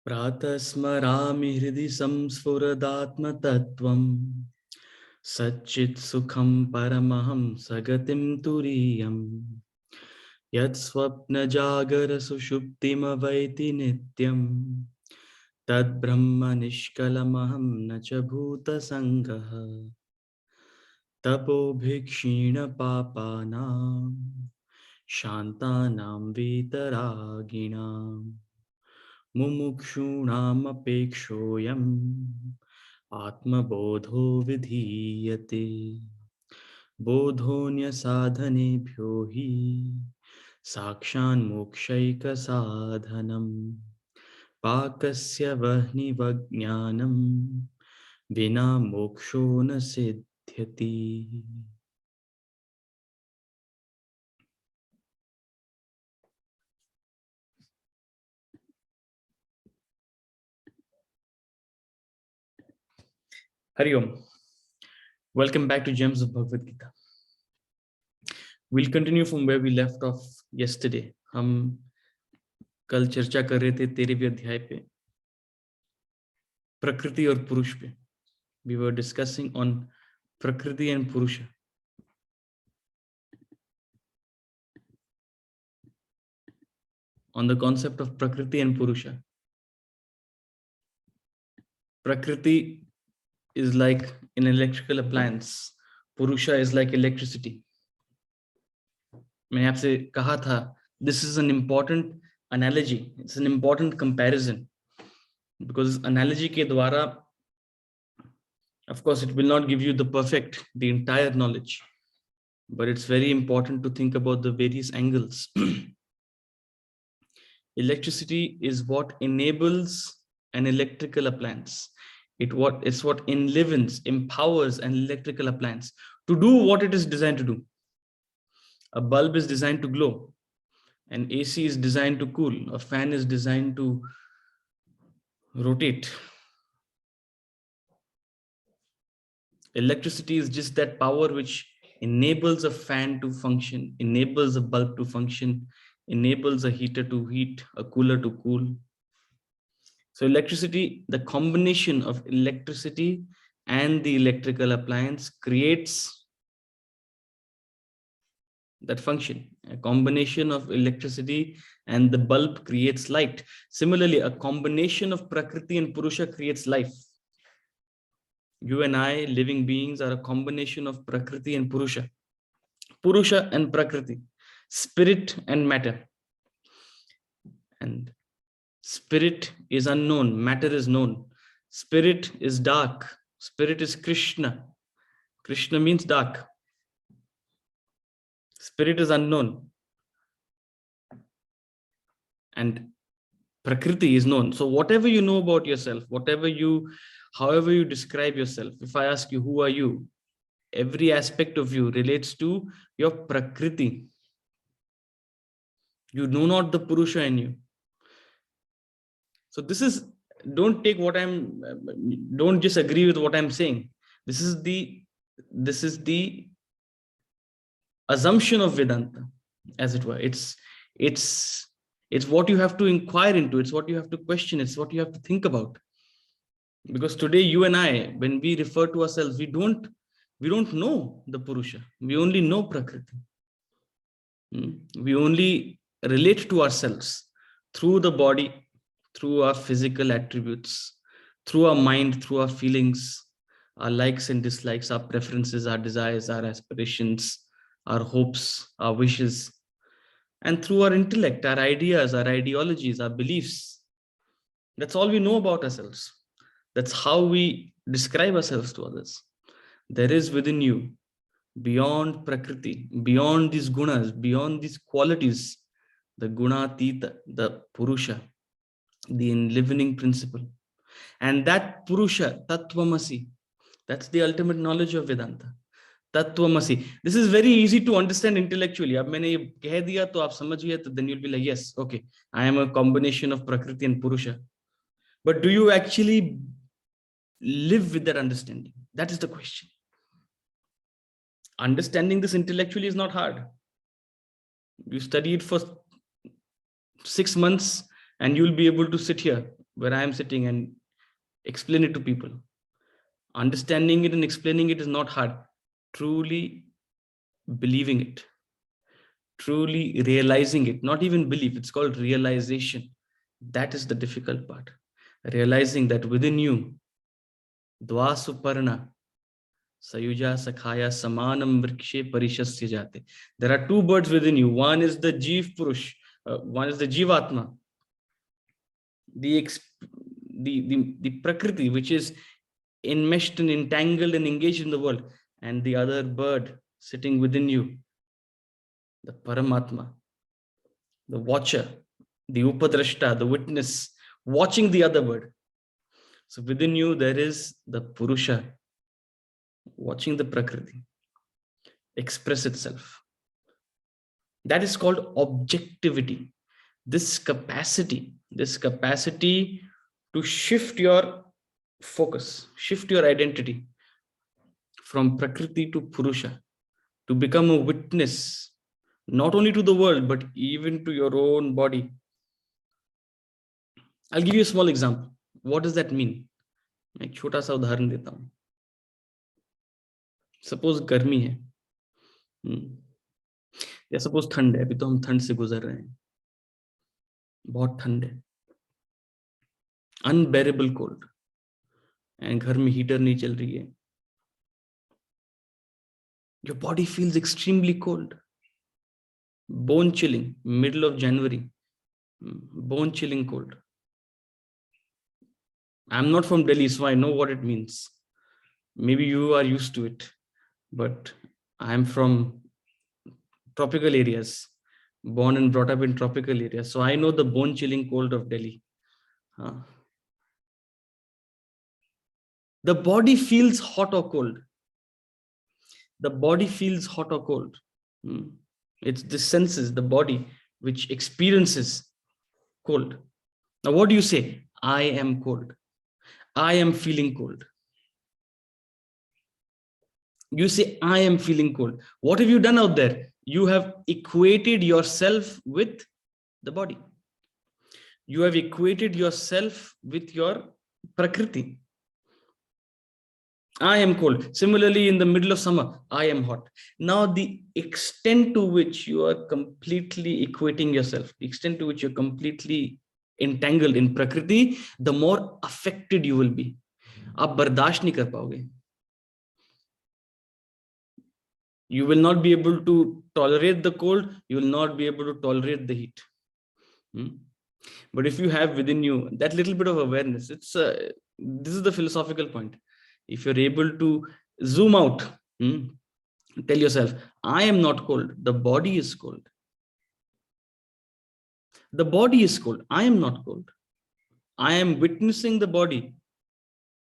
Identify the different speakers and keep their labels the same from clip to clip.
Speaker 1: Pratah smrami hridi samsfuratmatmatvam Satchit sukham paramaham sagatim turiyam Yat swapna jagara sushuptim avaiti nityam Tad brahma nishkalamaham nacha bhuta sangaha Tapo bhikshina papanam Shantanam vitaraginam Mumukshunam apekshoyam Atma bodho vidhiyate bodhonya sadhane bhyohi sakshan mokshaika sadhanam pakasya vahni vajnanam vina moksho na siddhyati. Hari Om. Welcome back to Gems of Bhagavad Gita. We'll continue from where we left off yesterday. हम कल चर्चा कर रहे थे 13वें अध्याय पे प्रकृति और पुरुष पे. We were discussing on Prakriti and Purusha. On the concept of Prakriti and Purusha. Prakriti is like an electrical appliance. Purusha is like electricity. मैंने आपसे कहा था, this is an important analogy. It's an important comparison. Because analogy के द्वारा, of course, it will not give you the entire knowledge. But it's very important to think about the various angles. Electricity is what enables an electrical appliance. It's what enlivens, empowers an electrical appliance to do what it is designed to do. A bulb is designed to glow. An AC is designed to cool. A fan is designed to rotate. Electricity is just that power which enables a fan to function, enables a bulb to function, enables a heater to heat, a cooler to cool. So electricity, the combination of electricity and the electrical appliance creates that function. A combination of electricity and the bulb creates light. Similarly, a combination of Prakriti and Purusha creates life. You and I, living beings, are a combination of Prakriti and Purusha. Purusha and Prakriti, spirit and matter. And spirit is unknown, matter is known. Spirit is dark, spirit is Krishna. Krishna means dark. Spirit is unknown. And Prakriti is known. So whatever you know about yourself, however you describe yourself, if I ask you, who are you? Every aspect of you relates to your Prakriti. You know not the Purusha in you. So this is, don't just agree with what I'm saying. This is the assumption of Vedanta, as it were. It's what you have to inquire into. It's what you have to question. It's what you have to think about. Because today, you and I, when we refer to ourselves, we don't know the Purusha. We only know Prakriti. We only relate to ourselves through the body, through our physical attributes, through our mind, through our feelings, our likes and dislikes, our preferences, our desires, our aspirations, our hopes, our wishes, and through our intellect, our ideas, our ideologies, our beliefs. That's all we know about ourselves. That's how we describe ourselves to others. There is within you, beyond Prakriti, beyond these gunas, beyond these qualities, the Gunatita, the Purusha, the enlivening principle. And that Purusha, Tattvamasi, that's the ultimate knowledge of Vedanta. Tattvamasi. This is very easy to understand intellectually. Ab maine ye keh diya to aap samajhiye, to then you'll be like, yes, okay, I am a combination of Prakriti and Purusha. But do you actually live with that understanding? That is the question. Understanding this intellectually is not hard. You study it for 6 months and you'll be able to sit here where I am sitting and explain it to people. Understanding it and explaining it is not hard. Truly believing it, truly realizing it, not even belief, it's called realization. That is the difficult part. Realizing that within you, Dwa Suparna, Sayuja Sakhaya Samanam Vrikshe Parishasya Jate. There are two birds within you. One is the Jeev Purush, one is the Jivatma, the Prakriti, which is enmeshed and entangled and engaged in the world, and the other bird sitting within you, the Paramatma, the watcher, the Upadrashta, the witness, watching the other bird. So within you, there is the Purusha, watching the Prakriti express itself. That is called objectivity. This capacity to shift your focus, shift your identity from Prakriti to Purusha, to become a witness, not only to the world, but even to your own body. I'll give you a small example. What does that mean? मैं एक छोटा सा उदाहरण देता हूँ. Suppose गर्मी है, या सपोज ठंड है. अभी तो हम ठंड से गुजर रहे हैं, बहुत ठंड है, अनबेरेबल कोल्ड, एंड घर में हीटर नहीं चल रही है. Your body feels extremely cold, bone chilling, middle of January, bone chilling cold. I'm not from Delhi, so I know what it means. Maybe you are used to it, but I'm from tropical areas, born and brought up in tropical areas. So I know the bone chilling cold of Delhi. The body feels hot or cold. The body feels hot or cold. It's the senses, the body, which experiences cold. Now, what do you say? I am cold. I am feeling cold. You say, I am feeling cold. What have you done out there? You have equated yourself with the body. You have equated yourself with your Prakriti. I am cold. Similarly, in the middle of summer, I am hot. Now, the extent to which you are completely equating yourself, the extent to which you're completely entangled in Prakriti, the more affected you will be. आप बर्दाश्त नहीं कर पाओगे. You will not be able to tolerate the cold. You will not be able to tolerate the heat. But if you have within you that little bit of awareness, this is the philosophical point. If you're able to zoom out, tell yourself, I am not cold. The body is cold. The body is cold. I am not cold. I am witnessing the body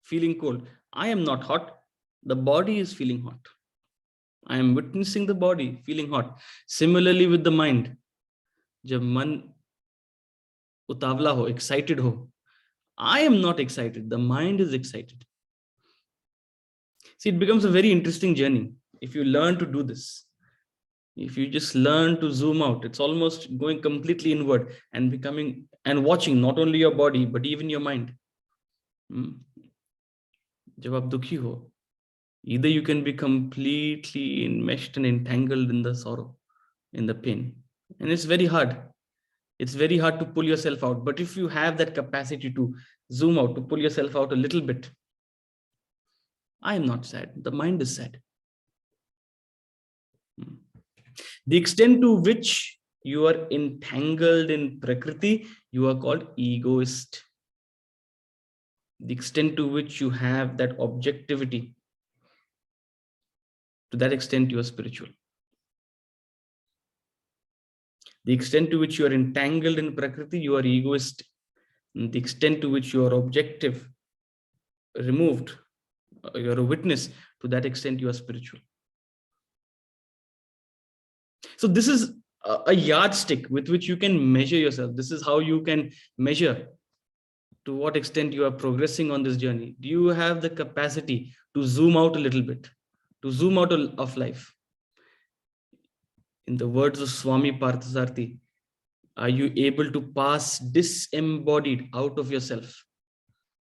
Speaker 1: feeling cold. I am not hot. The body is feeling hot. I am witnessing the body feeling hot. Similarly with the mind. जब मन उतावला हो, excited हो, I am not excited. The mind is excited. See, it becomes a very interesting journey if you learn to do this. If you just learn to zoom out, it's almost going completely inward and becoming and watching not only your body, but even your mind. जब आप दुखी हो, either you can be completely enmeshed and entangled in the sorrow, in the pain. And it's very hard. It's very hard to pull yourself out. But if you have that capacity to zoom out, to pull yourself out a little bit, I am not sad. The mind is sad. The extent to which you are entangled in Prakriti, you are called egoist. The extent to which you have that objectivity, to that extent you are spiritual. The extent to which you are entangled in Prakriti, you are egoist. And the extent to which you are objective, removed, you are a witness, to that extent you are spiritual. So this is a yardstick with which you can measure yourself. This is how you can measure to what extent you are progressing on this journey. Do you have the capacity to zoom out a little bit, to zoom out of life? In the words of Swami Parthasarthi, Are you able to pass disembodied out of yourself?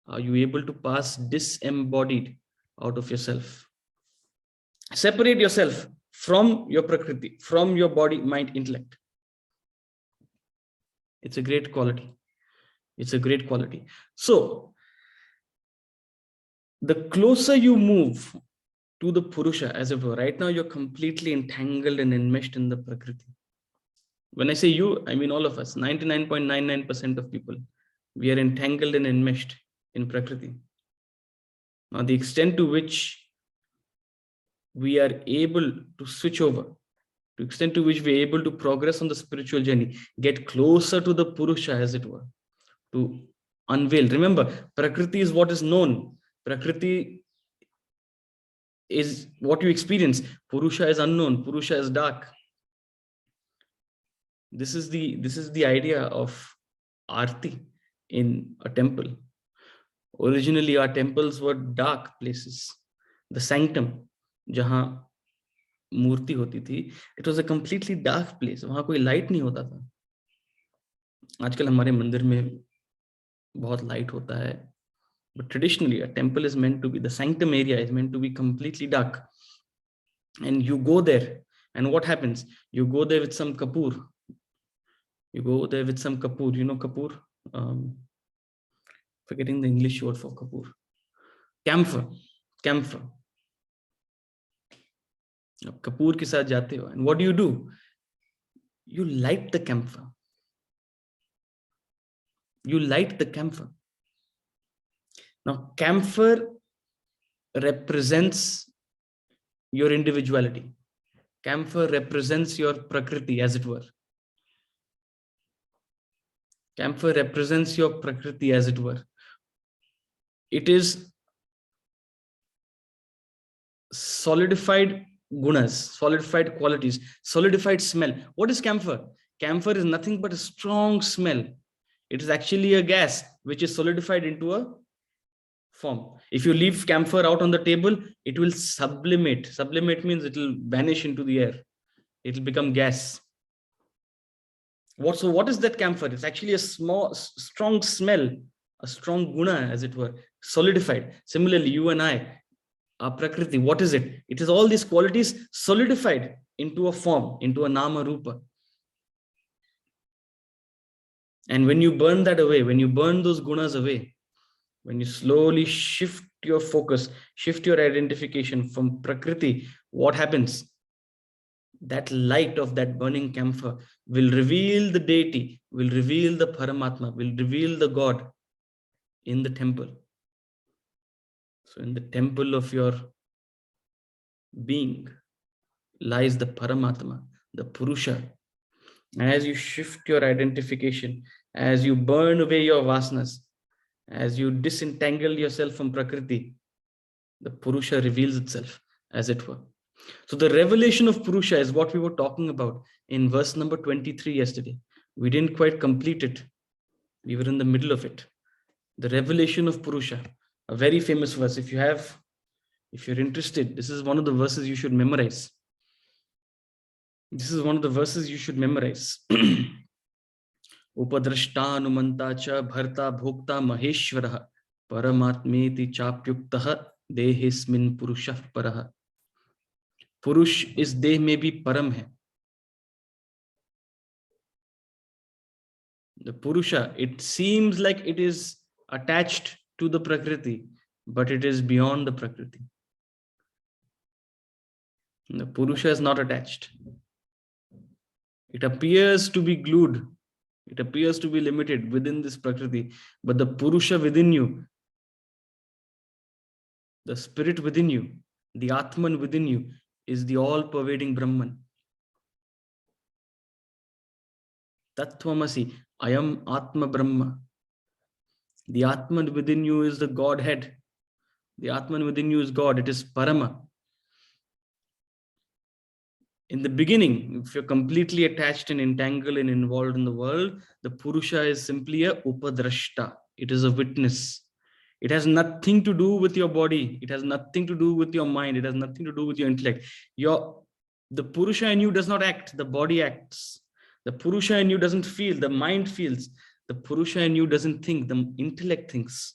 Speaker 1: Are you able to pass disembodied out of yourself? Separate yourself from your prakriti, from your body, mind, intellect. It's a great quality. It's a great quality. So, the closer you move to the Purusha, as it were, right now you're completely entangled and enmeshed in the Prakriti. When I say you, I mean all of us, 99.99% of people, we are entangled and enmeshed in Prakriti. Now, the extent to which we are able to switch over, to the extent to which we are able to progress on the spiritual journey, get closer to the Purusha, as it were, to unveil. Remember, Prakriti is what is known. Prakriti is what you experience. Purusha is unknown. Purusha is dark. This is the idea of Aarti in a temple. Originally, our temples were dark places. The sanctum, jahan मूर्ति होती थी, it was a completely dark place. वहां कोई light नहीं होता था. आजकल हमारे मंदिर में बहुत लाइट होता है. But traditionally, a temple is meant to be, the sanctum area is meant to be completely dark. And you go there, and what happens? You go there with some kapoor. You go there with some kapoor. You know kapoor? Forgetting the English word for kapoor. Camphor. Camphor. Kapoor ke saath jate ho. And what do? You light the camphor. You light the camphor. Now, camphor represents your individuality. Camphor represents your prakriti, as it were. Camphor represents your prakriti, as it were. It is solidified gunas, solidified qualities, solidified smell. What is camphor? Camphor is nothing but a strong smell. It is actually a gas which is solidified into a form. If you leave camphor out on the table, it will sublimate. Sublimate means it will vanish into the air. It will become gas. So what is that camphor? It's actually a strong smell, a strong guna, as it were, solidified. Similarly, you and I, our prakriti, what is it? It is all these qualities solidified into a form, into a nama rupa. And when you burn that away, when you burn those gunas away, when you slowly shift your focus, shift your identification from prakriti, what happens? That light of that burning camphor will reveal the deity, will reveal the Paramatma, will reveal the God in the temple. So in the temple of your being lies the Paramatma, the Purusha. And as you shift your identification, as you burn away your vasanas, as you disentangle yourself from Prakriti, the Purusha reveals itself, as it were. So the revelation of Purusha is what we were talking about in verse number 23 yesterday. We didn't quite complete it. We were in the middle of it. The revelation of Purusha, a very famous verse. If you're interested, this is one of the verses you should memorize. This is one of the verses you should memorize. Upadrashta anumanta cha bharta bhokta maheshwarah paramatmeti chapyuktah dehismin purushah parah. पुरुष इस देह में भी परम है. The Purusha, it seems like it is attached to the Prakriti, but it is beyond the Prakriti. The Purusha is not attached. It appears to be glued. It appears to be limited within this Prakriti, but the Purusha within you, the spirit within you, the Atman within you, is the all-pervading Brahman. Tattvamasi, I am Atma Brahma. The Atman within you is the Godhead. The Atman within you is God. It is Parama. In the beginning, if you're completely attached and entangled and involved in the world, the Purusha is simply a Upadrashta. It is a witness. It has nothing to do with your body. It has nothing to do with your mind. It has nothing to do with your intellect. The Purusha in you does not act. The body acts. The Purusha in you doesn't feel, the mind feels. The Purusha in you doesn't think, the intellect thinks.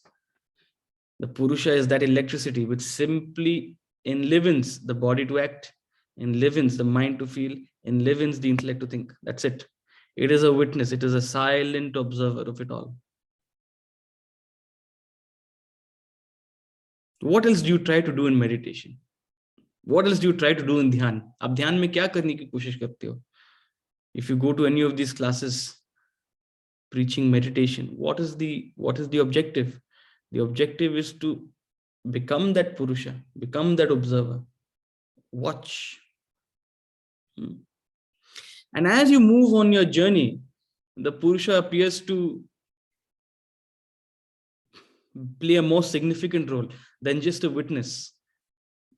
Speaker 1: The Purusha is that electricity which simply enlivens the body to act, enlivens the mind to feel, enlivens the intellect to think. That's it. It is a witness. It is a silent observer of it all. What else do you try to do in meditation? What else do you try to do in dhyan? आप ध्यान में क्या करने की कोशिश करते हो? If you go to any of these classes preaching meditation, what is the objective? The objective is to become that Purusha, become that observer, watch. And as you move on your journey, the Purusha appears to play a more significant role than just a witness.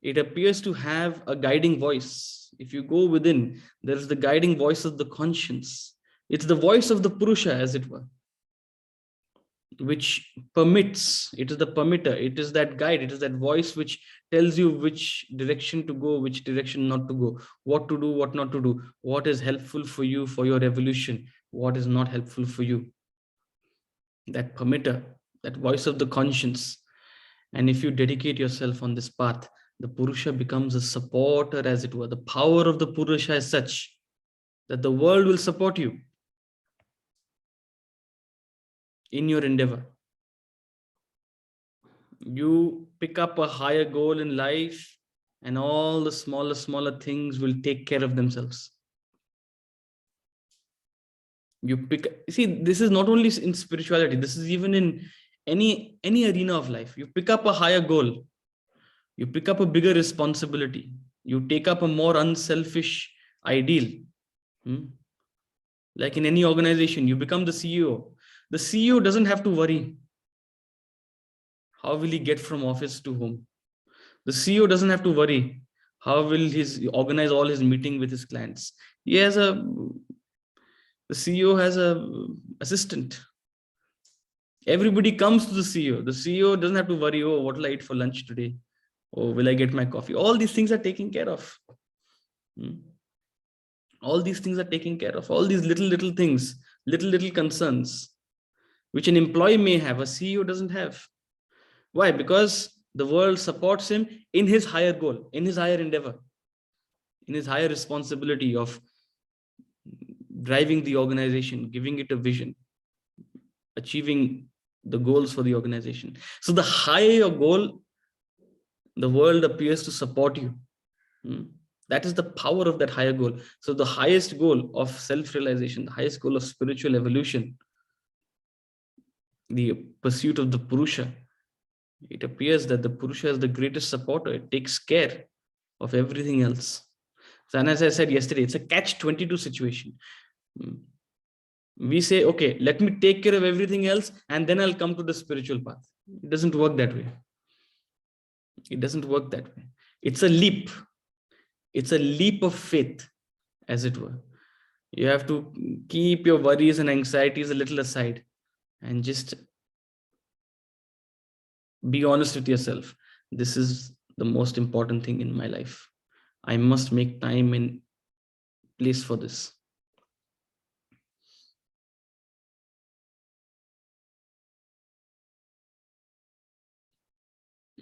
Speaker 1: It appears to have a guiding voice. If you go within, there is the guiding voice of the conscience. It's the voice of the Purusha, as it were, which permits. It is the permitter. It is that guide. It is that voice which tells you which direction to go, which direction not to go, what to do, what not to do, what is helpful for you, for your evolution, what is not helpful for you. That permitter, that voice of the conscience. And if you dedicate yourself on this path, the Purusha becomes a supporter, as it were. The power of the Purusha is such that the world will support you in your endeavor. You pick up a higher goal in life, and all the smaller things will take care of themselves. See, this is not only in spirituality, this is even in any arena of life. You pick up a higher goal, you pick up a bigger responsibility, you take up a more unselfish ideal. Like in any organization, you become the CEO. The CEO doesn't have to worry. How will he get from office to home? The CEO doesn't have to worry. How will he organize all his meeting with his clients? The CEO has an assistant. Everybody comes to the CEO. The CEO doesn't have to worry, oh, what will I eat for lunch today? Oh, will I get my coffee? All these things are taken care of. All these things are taken care of. All these little things, little concerns, which an employee may have, a CEO doesn't have. Why? Because the world supports him in his higher goal, in his higher endeavor, in his higher responsibility of driving the organization, giving it a vision, achieving the goals for the organization. So the higher your goal, the world appears to support you. That is the power of that higher goal. So the highest goal of self-realization, the highest goal of spiritual evolution, the pursuit of the Purusha, it appears that the Purusha is the greatest supporter. It takes care of everything else. So, and as I said yesterday, it's a catch-22 situation. We say, okay, let me take care of everything else, and then I'll come to the spiritual path. It doesn't work that way. It doesn't work that way. It's a leap. It's a leap of faith, as it were. You have to keep your worries and anxieties a little aside and just be honest with yourself. This is the most important thing in my life. I must make time and place for this.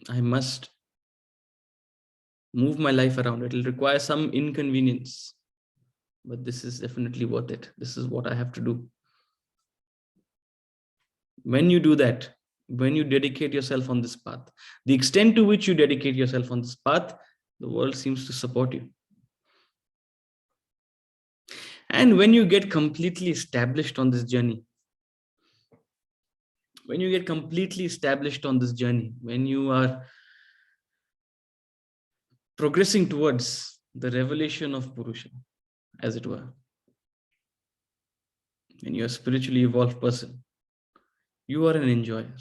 Speaker 1: I must move my life around. It will require some inconvenience, but this is definitely worth it. This is what I have to do. When you do that, when you dedicate yourself on this path, the extent to which you dedicate yourself on this path, the world seems to support you. And when you get completely established on this journey, when you are progressing towards the revelation of Purusha, as it were, when you're a spiritually evolved person, you are an enjoyer.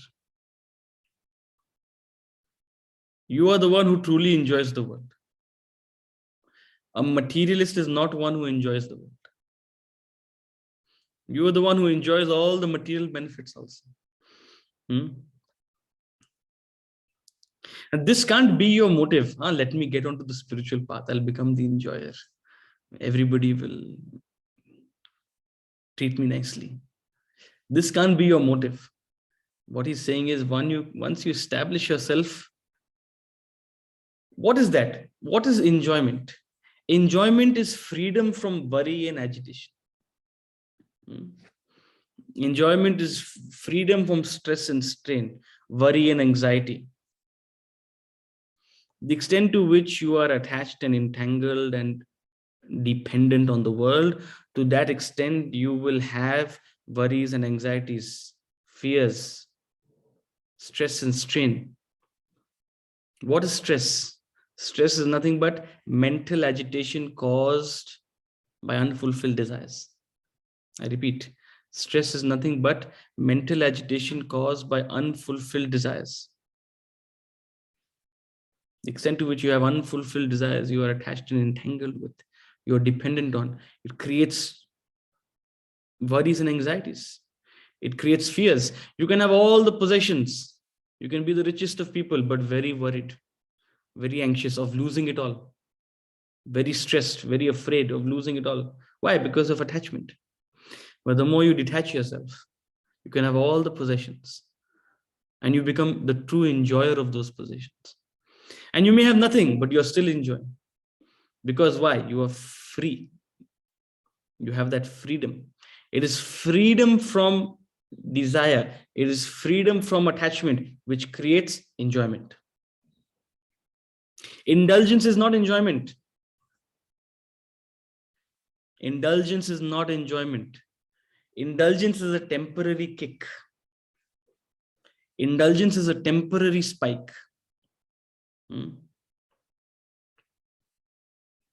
Speaker 1: You are the one who truly enjoys the world. A materialist is not one who enjoys the world. You are the one who enjoys all the material benefits also. And this can't be your motive. Let me get onto the spiritual path. I'll become the enjoyer. Everybody will treat me nicely. This can't be your motive. What he's saying is, once you establish yourself, what is that? What is enjoyment? Enjoyment is freedom from worry and agitation. Enjoyment is freedom from stress and strain, worry and anxiety. The extent to which you are attached and entangled and dependent on the world, to that extent you will have worries and anxieties, fears, stress and strain. What is stress? Stress is nothing but mental agitation caused by unfulfilled desires. I repeat, stress is nothing but mental agitation caused by unfulfilled desires. The extent to which you have unfulfilled desires, you are attached and entangled with, you're dependent on, it creates worries and anxieties. It creates fears. You can have all the possessions. You can be the richest of people, but very worried, very anxious of losing it all, very stressed, very afraid of losing it all. Why? Because of attachment. But the more you detach yourself, you can have all the possessions and you become the true enjoyer of those possessions. And you may have nothing, but you're still enjoying. Because why? You are free. You have that freedom. It is freedom from desire. It is freedom from attachment, which creates enjoyment. Indulgence is not enjoyment. Indulgence is not enjoyment. Indulgence is a temporary kick. Indulgence is a temporary spike.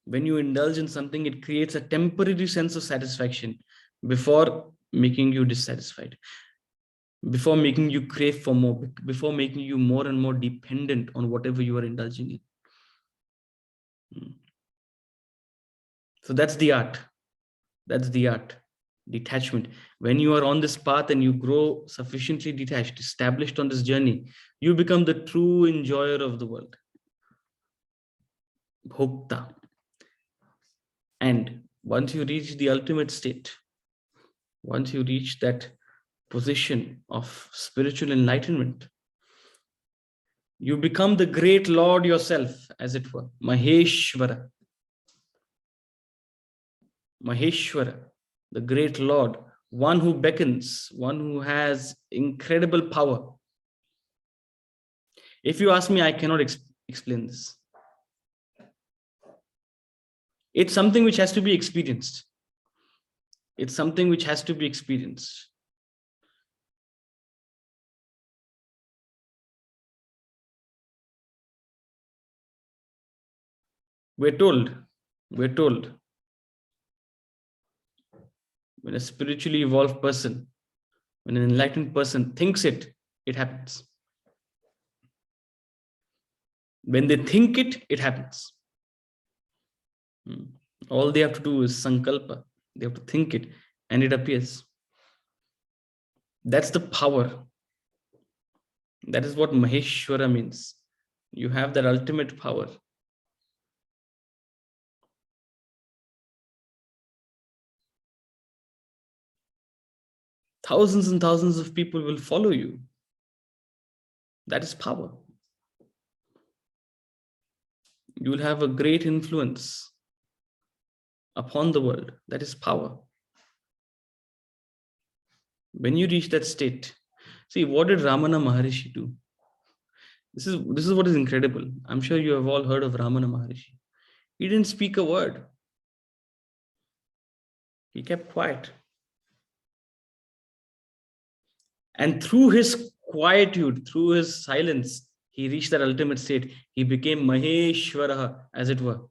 Speaker 1: When you indulge in something, it creates a temporary sense of satisfaction before making you dissatisfied, before making you crave for more, before making you more and more dependent on whatever you are indulging in. So that's the art. That's the art. Detachment. When you are on this path and you grow sufficiently detached, established on this journey, you become the true enjoyer of the world. Bhokta. And once you reach the ultimate state, once you reach that position of spiritual enlightenment, you become the great Lord yourself, as it were, Maheshwara. Maheshwara, the great Lord, one who beckons, one who has incredible power. If you ask me, I cannot explain this. It's something which has to be experienced. It's something which has to be experienced. We're told, when a spiritually evolved person, when an enlightened person thinks it, it happens. When they think it, it happens. All they have to do is sankalpa. They have to think it and it appears. That's the power. That is what Maheshwara means. You have that ultimate power. Thousands and thousands of people will follow you. That is power. You will have a great influence upon the world. That is power. When you reach that state, see, what did Ramana Maharishi do? This is what is incredible. I'm sure you have all heard of Ramana Maharishi. He didn't speak a word. He kept quiet. And through his quietude, through his silence, he reached that ultimate state. He became Maheshwara, as it were.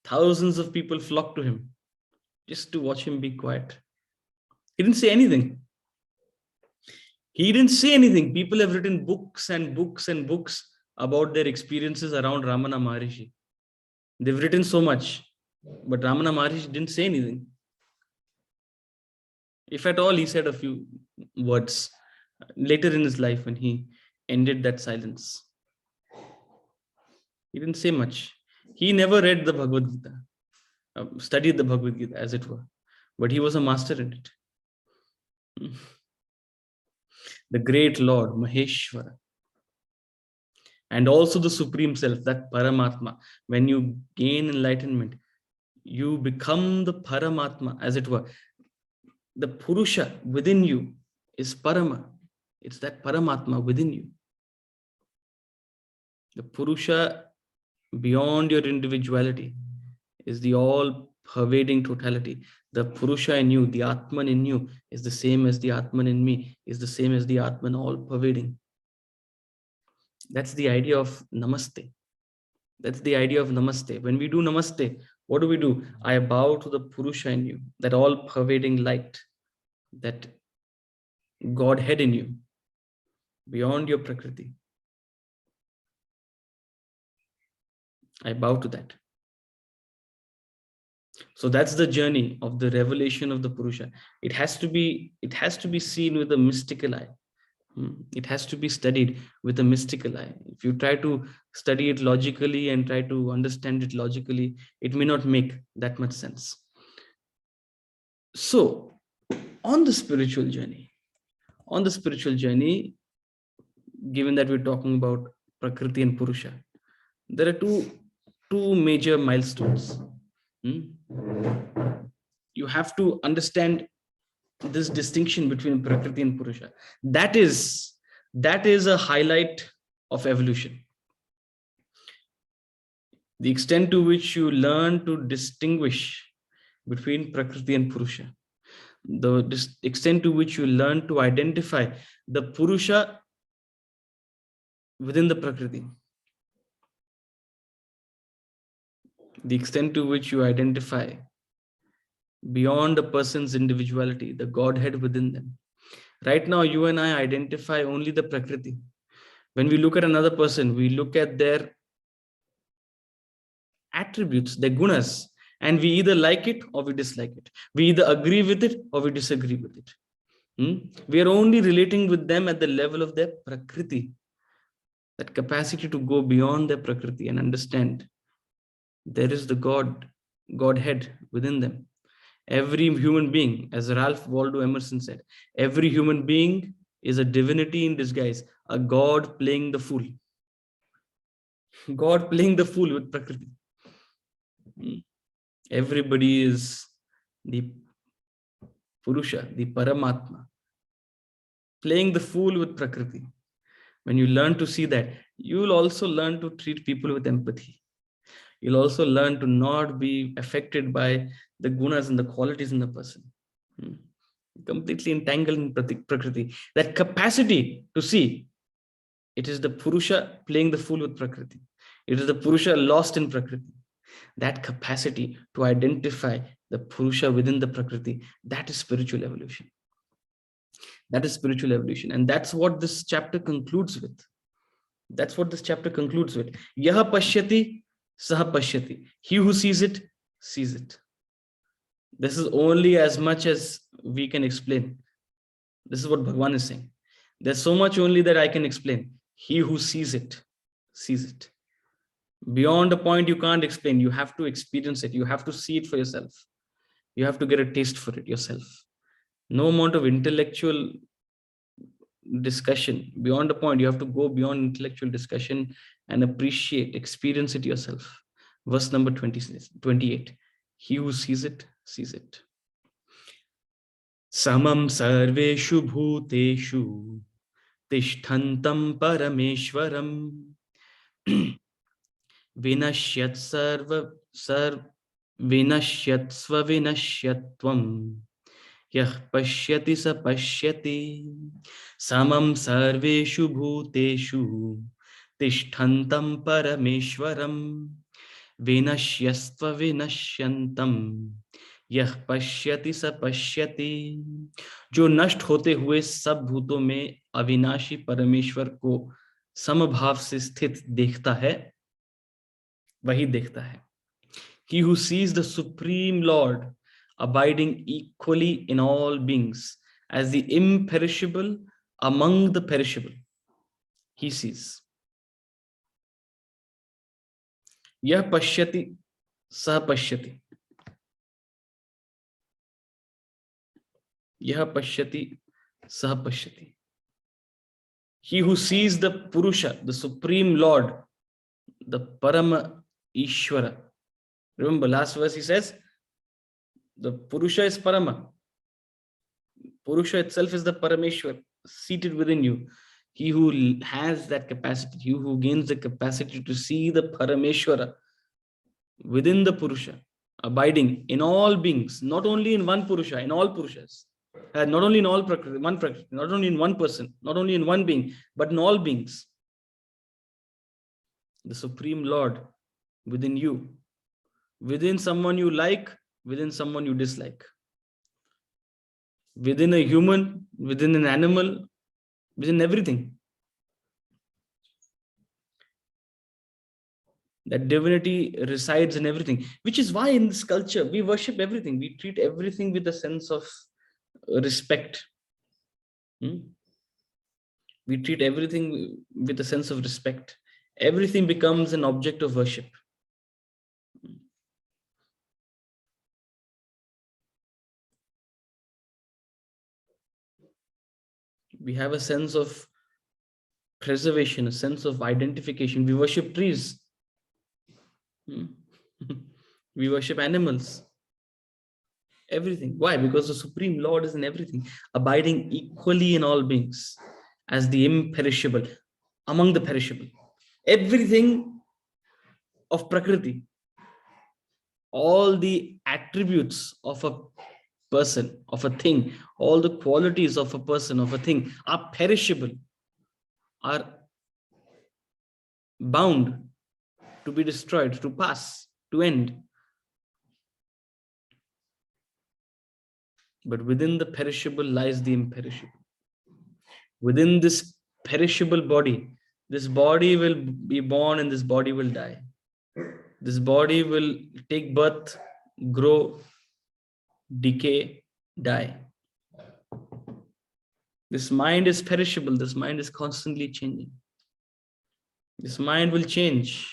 Speaker 1: Thousands of people flocked to him just to watch him be quiet. He didn't say anything. He didn't say anything. People have written books and books and books about their experiences around Ramana Maharishi. They've written so much, but Ramana Maharishi didn't say anything. If at all, he said a few words later in his life when he ended that silence. He didn't say much. He never read the Bhagavad Gita, studied the Bhagavad Gita, as it were, but he was a master in it. The great Lord, Maheshwara, and also the Supreme Self, that Paramatma. When you gain enlightenment, you become the Paramatma, as it were. The Purusha within you is Parama. It's that Paramatma within you. The Purusha beyond your individuality is the all-pervading totality. The Purusha in you, the Atman in you, is the same as the Atman in me, is the same as the Atman all-pervading. That's the idea of Namaste. That's the idea of Namaste. When we do Namaste, what do? I bow to the Purusha in you, that all-pervading light, that Godhead in you, beyond your Prakriti. I bow to that. So that's the journey of the revelation of the Purusha. It has to be seen with a mystical eye. It has to be studied with a mystical eye. If you try to study it logically and try to understand it logically, it may not make that much sense. So on the spiritual journey, given that we're talking about Prakriti and Purusha, there are two major milestones. You have to understand this distinction between Prakriti and Purusha. That is a highlight of evolution. The extent to which you learn to distinguish between Prakriti and Purusha, the extent to which you learn to identify the Purusha within the Prakriti, the extent to which you identify beyond a person's individuality, the Godhead within them. Right now, you and I identify only the Prakriti. When we look at another person, we look at their attributes, their gunas, and we either like it or we dislike it. We either agree with it or we disagree with it. We are only relating with them at the level of their Prakriti, that capacity to go beyond their Prakriti and understand there is the Godhead within them. Every human being, as Ralph Waldo Emerson said, every human being is a divinity in disguise, a God playing the fool. God playing the fool with Prakriti. Everybody is the Purusha, the Paramatma, playing the fool with Prakriti. When you learn to see that, you will also learn to treat people with empathy. You'll also learn to not be affected by the gunas and the qualities in the person. Completely entangled in Prakriti. That capacity to see, it is the Purusha playing the fool with Prakriti. It is the Purusha lost in Prakriti. That capacity to identify the Purusha within the Prakriti, that is spiritual evolution. That is spiritual evolution. And that's what this chapter concludes with. That's what this chapter concludes with. Yaha pashyati, saha pashyati. He who sees it, sees it. This is only as much as we can explain. This is what Bhagavan is saying. There's so much only that I can explain. He who sees it, sees it. Beyond a point you can't explain. You have to experience it. You have to see it for yourself. You have to get a taste for it yourself. No amount of intellectual discussion. Beyond a point, you have to go beyond intellectual discussion and appreciate, experience it yourself. Verse number 28. He who sees it, sees it. Samam sarveshu bhuteshu tishtantam parameshwaram vinashyat vinashyat svavinashyatvam yah pashyati sa pashyati samam sarveshu bhuteshu tishtantam parameshwaram vinashyasva vinashyantam यह पश्यति स पश्यति. जो नष्ट होते हुए सब भूतों में अविनाशी परमेश्वर को समभाव से स्थित देखता है, वही देखता है. He who sees the Supreme Lord abiding equally in all beings as the imperishable among the perishable, he sees. यह पश्यति सह पश्यति. यह पश्यति Saha Pashyati. He who sees the Purusha, the Supreme Lord, the Parama Ishvara. Remember, last verse he says, the Purusha is Parama. Purusha itself is the Parameshwar seated within you. He who has that capacity, he who gains the capacity to see the Parameshwara within the Purusha, abiding in all beings, not only in one Purusha, in all Purushas. Not only in all Prakriti, one Prakriti, not only in one person, not only in one being, but in all beings. The Supreme Lord within you, within someone you like, within someone you dislike, within a human, within an animal, within everything. That divinity resides in everything, which is why in this culture we worship everything. We treat everything with a sense of respect. We treat everything with a sense of respect. Everything becomes an object of worship. We have a sense of preservation, a sense of identification. We worship trees. We worship animals. Everything. Why? Because the Supreme Lord is in everything, abiding equally in all beings as the imperishable among the perishable. Everything of Prakriti, all the attributes of a person, of a thing, all the qualities of a person, of a thing are perishable, are bound to be destroyed, to pass, to end. But within the perishable lies the imperishable. Within this perishable body, this body will be born and this body will die. This body will take birth, grow, decay, die. This mind is perishable. This mind is constantly changing. This mind will change.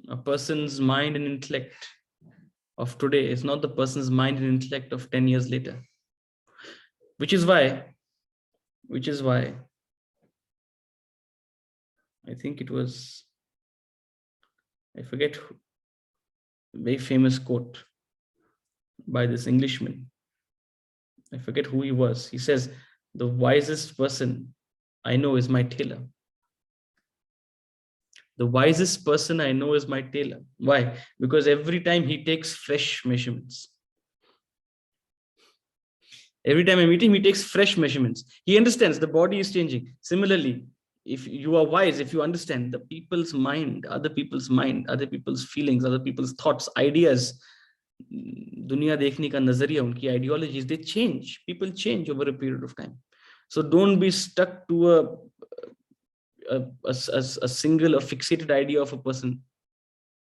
Speaker 1: A person's mind and intellect of today is not the person's mind and intellect of 10 years later. Which is why I think it was, I forget who, a very famous quote by this Englishman. I forget who he was. He says, the wisest person I know is my tailor. The wisest person I know is my tailor. Why? Because every time he takes fresh measurements. Every time I meet him, he takes fresh measurements. He understands the body is changing. Similarly, if you are wise, if you understand the people's mind, other people's feelings, other people's thoughts, ideas, दुनिया देखने का नजरिया, उनकी ideologies, they change. People change over a period of time. So don't be stuck to a single or fixated idea of a person.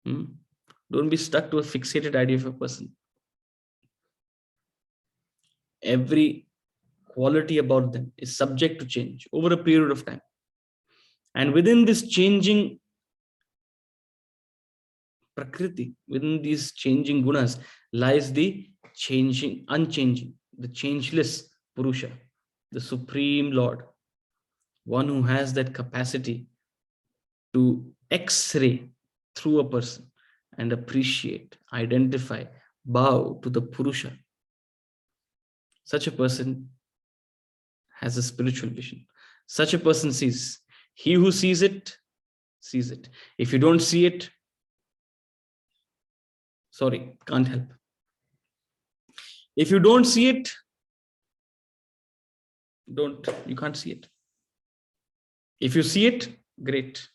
Speaker 1: Don't be stuck to a fixated idea of a person. Every quality about them is subject to change over a period of time. And within this changing Prakriti, within these changing gunas, lies the changing, unchanging, the changeless Purusha, the Supreme Lord, one who has that capacity to X-ray through a person and appreciate, identify, bow to the Purusha. Such a person has a spiritual vision. Such a person sees. He who sees it, sees it. If you don't see it, sorry, can't help. If you don't see it, you can't see it. If you see it, great.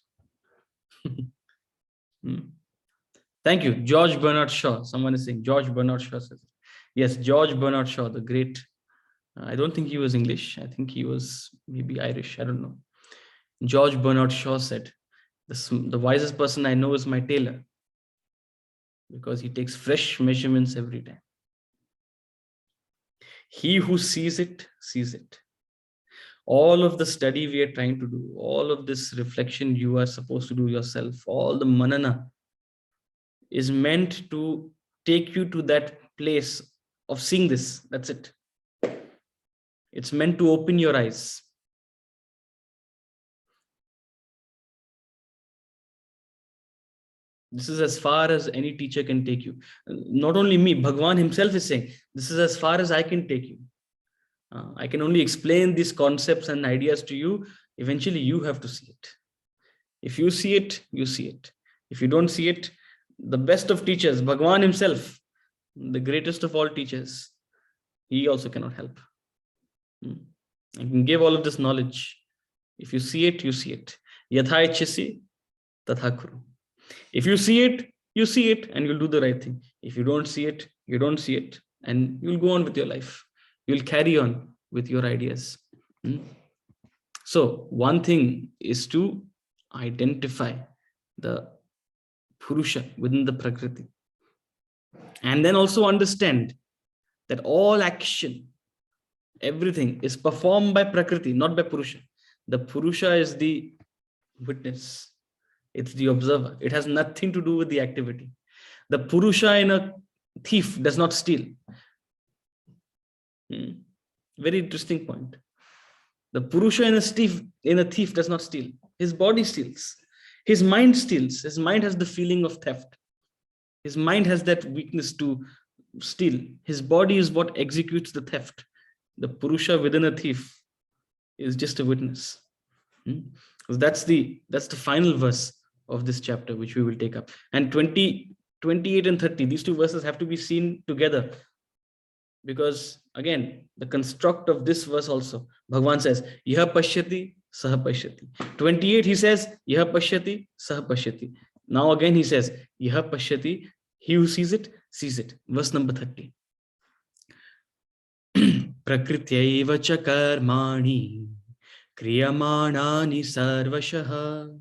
Speaker 1: Thank you. George Bernard Shaw. Someone is saying George Bernard Shaw says it. Yes, George Bernard Shaw, the great. I don't think he was English. I think he was maybe Irish. I don't know. George Bernard Shaw said, the wisest person I know is my tailor, because he takes fresh measurements every time. He who sees it, sees it. All of the study we are trying to do, all of this reflection you are supposed to do yourself, all the manana is meant to take you to that place of seeing this. That's it. It's meant to open your eyes. This is as far as any teacher can take you. Not only me, Bhagwan himself is saying, this is as far as I can take you. I can only explain these concepts and ideas to you. Eventually, you have to see it. If you see it, you see it. If you don't see it, the best of teachers, Bhagwan himself, the greatest of all teachers, he also cannot help. I can give all of this knowledge. If you see it, you see it. Yatha ichchasi, tatha kuru. If you see it, you see it, and you'll do the right thing. If you don't see it, you don't see it, and you'll go on with your life. You'll carry on with your ideas. So one thing is to identify the Purusha within the Prakriti. And then also understand that all action, everything is performed by Prakriti, not by Purusha. The Purusha is the witness. It's the observer. It has nothing to do with the activity. The Purusha in a thief does not steal. Very interesting point. The Purusha in a thief does not steal. His body steals. His mind steals. His mind has the feeling of theft. His mind has that weakness to steal. His body is what executes the theft. The Purusha within a thief is just a witness. That's the final verse of this chapter, which we will take up. And 28 and 30, these two verses have to be seen together. Because again, the construct of this verse also, Bhagavan says, Yaha pashyati, saha pashyati. 28, he says, Yaha pashyati, saha pashyati. Now again, he says, Yaha pashyati, he who sees it, sees it. Verse number 30. Prakrityaiva cha karmani, kriyamanani sarvashah,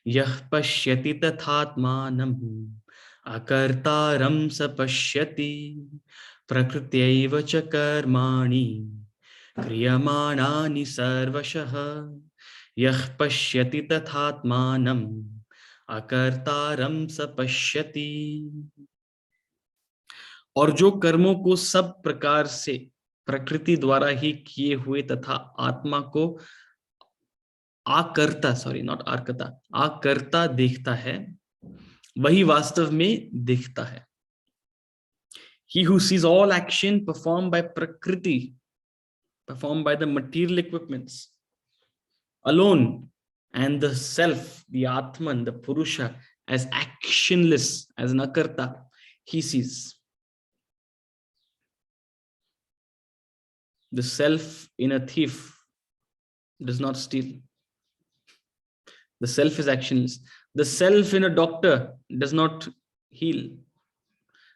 Speaker 1: yah pashyati tathatmanam, akartaram sa pashyati. Prakrityaiva cha karmani, kriyamanani sarvashah, yah pashyati tathatmanam, akartaram sa pashyati. और जो कर्मों को सब प्रकार से प्रकृति द्वारा ही किए हुए तथा आत्मा को आकर्ता, सॉरी नॉट आर्कता, आकर्ता देखता है, वही वास्तव में दिखता है. He who sees all action performed by Prakriti, performed by the material equipments alone, and the self, the Atman, the Purusha, as actionless, as an akarta, he sees. The self in a thief does not steal. The self is actionless. The self in a doctor does not heal.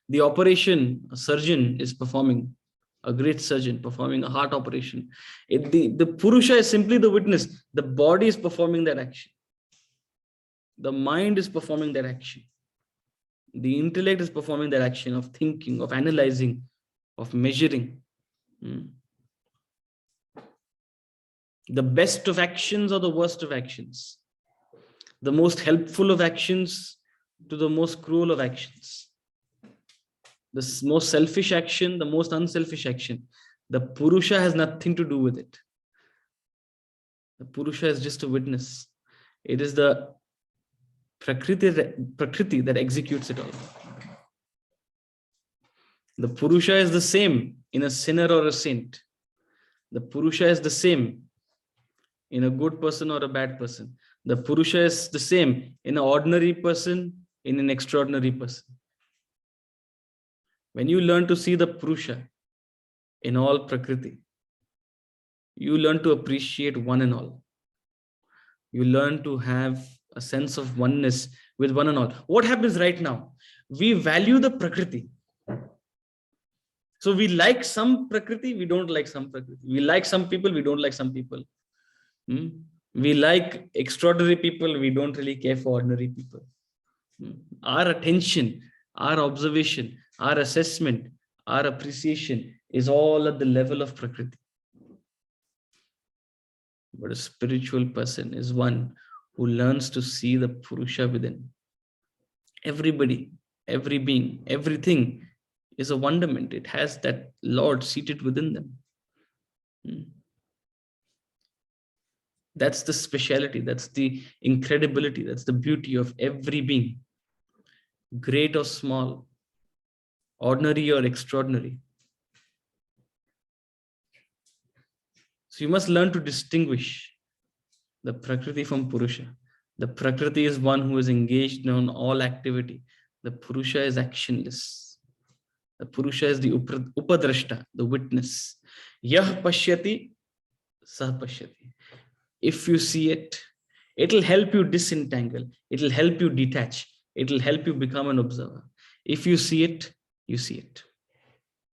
Speaker 1: The operation a surgeon is performing, a great surgeon performing a heart operation, the Purusha is simply the witness. The body is performing that action. The mind is performing that action. The intellect is performing that action of thinking, of analyzing, of measuring. The best of actions or the worst of actions. The most helpful of actions to the most cruel of actions. The most selfish action, the most unselfish action. The Purusha has nothing to do with it. The Purusha is just a witness. It is the Prakriti that executes it all. The Purusha is the same in a sinner or a saint. The Purusha is the same in a good person or a bad person. The Purusha is the same in an ordinary person, in an extraordinary person. When you learn to see the Purusha in all Prakriti, you learn to appreciate one and all. You learn to have a sense of oneness with one and all. What happens right now? We value the Prakriti. So we like some Prakriti, we don't like some Prakriti. We like some people, we don't like some people. We like extraordinary people, we don't really care for ordinary people. Our attention, our observation, our assessment, our appreciation is all at the level of Prakriti. But a spiritual person is one who learns to see the Purusha within. Everybody, every being, everything is a wonderment. It has that Lord seated within them. That's the speciality, that's the incredibility, that's the beauty of every being, great or small, ordinary or extraordinary. So you must learn to distinguish the Prakriti from Purusha. The Prakriti is one who is engaged in all activity. The Purusha is actionless. The Purusha is the Upadrashta, the witness. Yah pashyati, sah pashyati. If you see it, it'll help you disentangle. It'll help you detach. It'll help you become an observer. If you see it, you see it.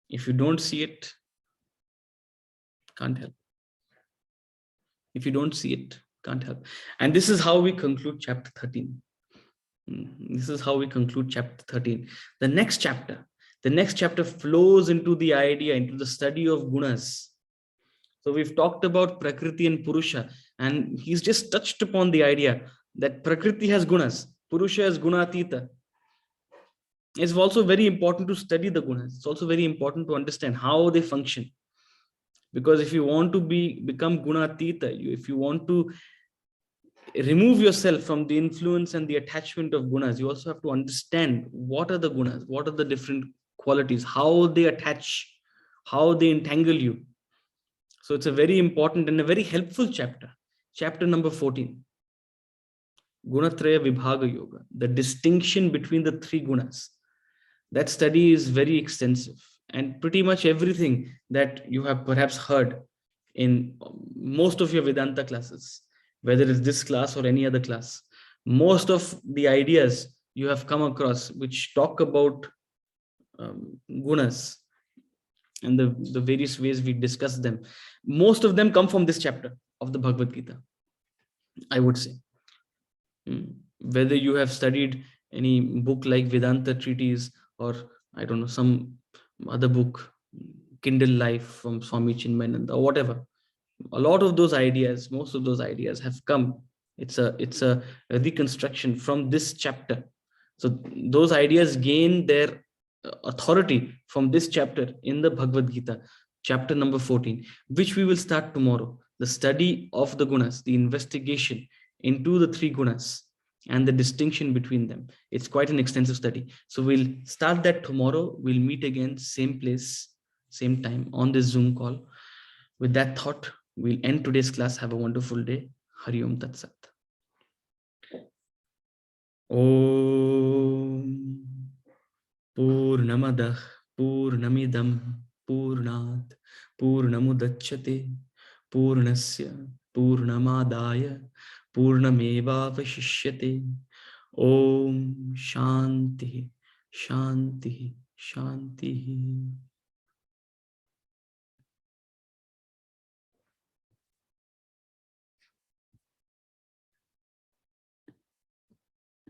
Speaker 1: If you don't see it, can't help. If you don't see it, can't help. And this is how we conclude chapter 13. This is how we conclude chapter 13. The next chapter flows into the idea, into the study of gunas. So we've talked about Prakriti and Purusha, and he's just touched upon the idea that Prakriti has gunas, Purusha has gunatita. It's also very important to study the gunas. It's also very important to understand how they function. Because if you want to become gunatita, if you want to remove yourself from the influence and the attachment of gunas, you also have to understand what are the gunas, what are the different qualities, how they attach, how they entangle you. So it's a very important and a very helpful chapter. Chapter number 14. Gunatraya Vibhaga Yoga, the distinction between the three gunas. That study is very extensive, and pretty much everything that you have perhaps heard in most of your Vedanta classes, whether it's this class or any other class, most of the ideas you have come across which talk about gunas and the various ways we discuss them, most of them come from this chapter of the Bhagavad Gita, I would say. Whether you have studied any book like Vedanta Treatise, or I don't know, some other book, Kindle Life from Swami Chinmayananda, or whatever, a lot of those ideas, most of those ideas have come. It's a reconstruction from this chapter. So those ideas gain their authority from this chapter in the Bhagavad Gita, chapter number 14, which we will start tomorrow. The study of the gunas, the investigation into the three gunas and the distinction between them. It's quite an extensive study. So we'll start that tomorrow. We'll meet again, same place, same time on this Zoom call. With that thought, we'll end today's class. Have a wonderful day. Hari Om Tat Sat. Om Purnamadah Purnamidam Purnat Purnamudachyate Purnasya Purnamadaya Purnameva Vashishyate. Om Shanti Shanti Shanti.